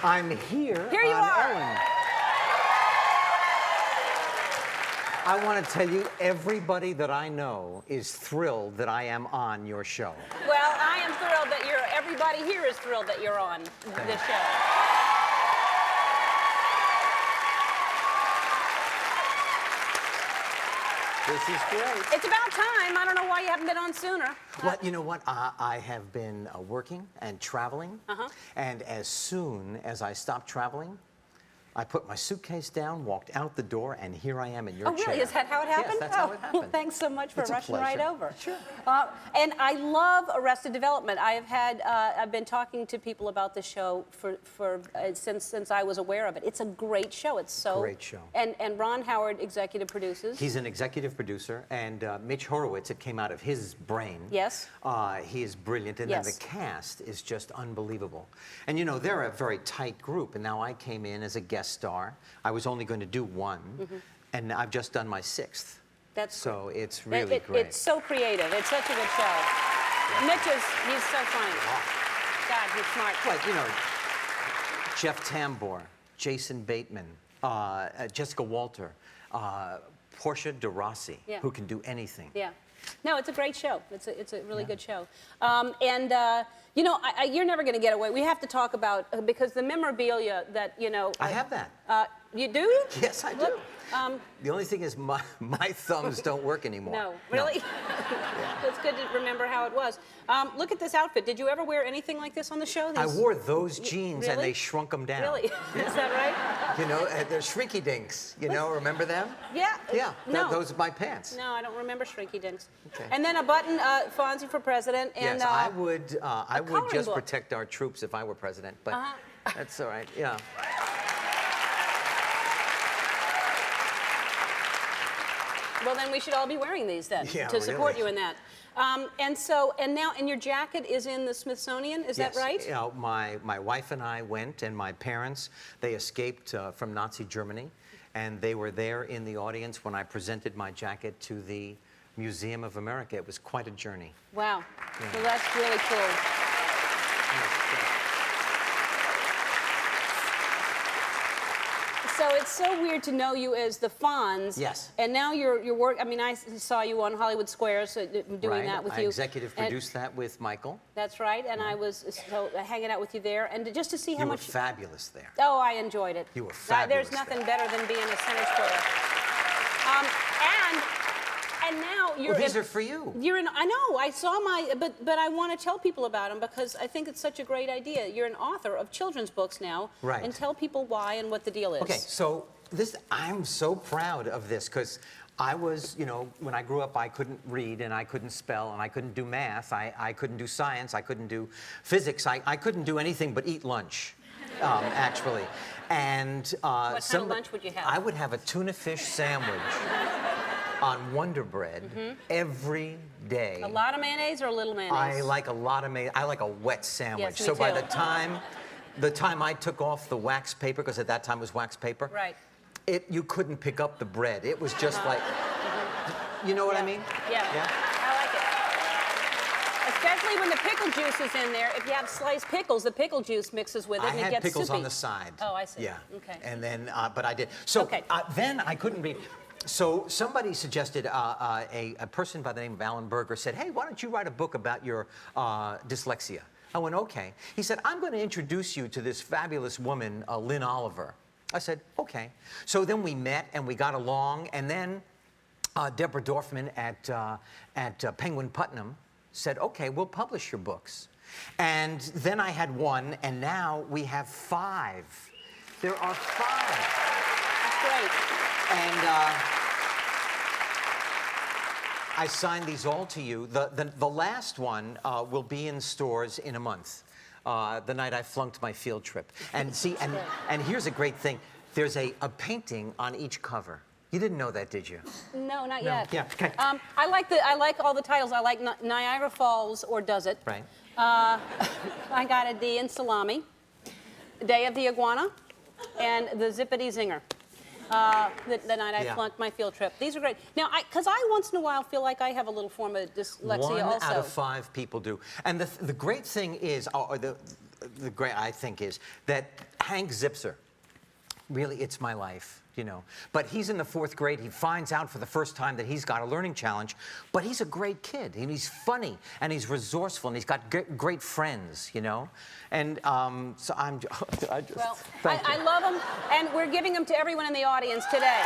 I'm here, Here you on are. Ellen. I want to tell you, everybody that I know is thrilled that I am on your show. Well, I am thrilled that everybody here is thrilled that you're on this show. This is great. It's about time. I don't know why you haven't been on sooner. Well, you know what? I have been working and traveling. And as soon as I stopped traveling, I put my suitcase down, walked out the door, and here I am in your chair. Oh, really? Is that how it happened? Yes, that's how it happened. Well, thanks so much for It's a rushing right pleasure. over. Sure. And I love Arrested Development. I've been talking to people about the show since I was aware of it. It's a great show. It's so Great show. And Ron Howard executive produces. He's an executive producer, and Mitch Horowitz, it came out of his brain. Yes. He is brilliant, and Yes. then the cast is just unbelievable. And you know, they're a very tight group, and now I came in as a guest star. I was only going to do one, and I've just done my 6th. So it's really great. It's so creative. It's such a good show. He's so funny. God, he's smart. Like, you know, Jeff Tambor, Jason Bateman, Jessica Walter, Portia de Rossi, Yeah. who can do anything. Yeah. No, it's a great show. It's a really good show. You know, you're never going to get away. We have to talk about, because the memorabilia that, you know... I have that. You do? Yes, I do. The only thing is my thumbs don't work anymore. No, really? It's good to remember how it was. Look at this outfit. Did you ever wear anything like this on the show? I wore those jeans and Really? they shrunk them down. Really? Is that right? You know, they're shrinky dinks. You know, remember them? Yeah. Yeah, No. those are my pants. No, I don't remember Shrinky Dinks. Okay. And then a button, Fonzie for president. And, Yes, I would coloring just book. protect our troops if I were president, but that's all right, yeah. Well, then we should all be wearing these then Yeah, to support really. you in that. And your jacket is in the Smithsonian, is that right? You know, my wife and I went, and my parents, they escaped from Nazi Germany, and they were there in the audience when I presented my jacket to the Museum of America. It was quite a journey. Wow. Yeah. Well, that's really cool. So it's so weird to know you as the Fonz. Yes. And now your work, I mean, I saw you on Hollywood Squares doing that with I you. executive produced that with Michael. That's right, and I was hanging out with you there, and just to see how You were much... fabulous there. Oh, I enjoyed it. You were fabulous There's nothing there. better than being a center square. And now you're... Well, these are for you. I know, I saw but I want to tell people about them because I think it's such a great idea. You're an author of children's books now. Right. And tell people why and what the deal is. Okay, so I'm so proud of this because I was, you know, when I grew up, I couldn't read and I couldn't spell and I couldn't do math. I couldn't do science. I couldn't do physics. I couldn't do anything but eat lunch, actually. And what kind of lunch would you have? I would have a tuna fish sandwich on Wonder Bread every day. A lot of mayonnaise or a little mayonnaise? I like a lot of mayonnaise. I like a wet sandwich. Yes, me so by too. the time I took off the wax paper, because at that time it was wax paper, Right. you couldn't pick up the bread. It was just like, you know what I mean? Yeah. I like it. Especially when the pickle juice is in there. If you have sliced pickles, the pickle juice mixes with it I and it had gets pickles soupy. on the side. Oh, I see. Yeah. Okay. And then, but I did. So Okay. then I couldn't read. So somebody suggested, a person by the name of Alan Berger said, hey, why don't you write a book about your dyslexia? I went, okay. He said, I'm going to introduce you to this fabulous woman, Lynn Oliver. I said, okay. So then we met and we got along, and then Deborah Dorfman at Penguin Putnam said, okay, we'll publish your books. And then I had one, and now we have 5. There are 5. That's great. And I signed these all to you. The last one will be in stores in a month, the night I flunked my field trip. And see, and here's a great thing. There's a painting on each cover. You didn't know that, did you? No, not yet. Yeah, okay. I like all the titles. I like Niagara Falls or Does It. Right. I got a D in Salami, Day of the Iguana, and the Zippity Zinger. The night I flunked my field trip. These are great. Now, because I once in a while feel like I have a little form of dyslexia also. 1 out of 5 people do. And the great thing is, the great, I think, is that Hank Zipser, really, it's my life, you know. But he's in the 4th grade. He finds out for the first time that he's got a learning challenge. But he's a great kid. And he's funny, and he's resourceful, and he's got great friends, you know. And so I just, Well, thank you. I love him, and we're giving him to everyone in the audience today.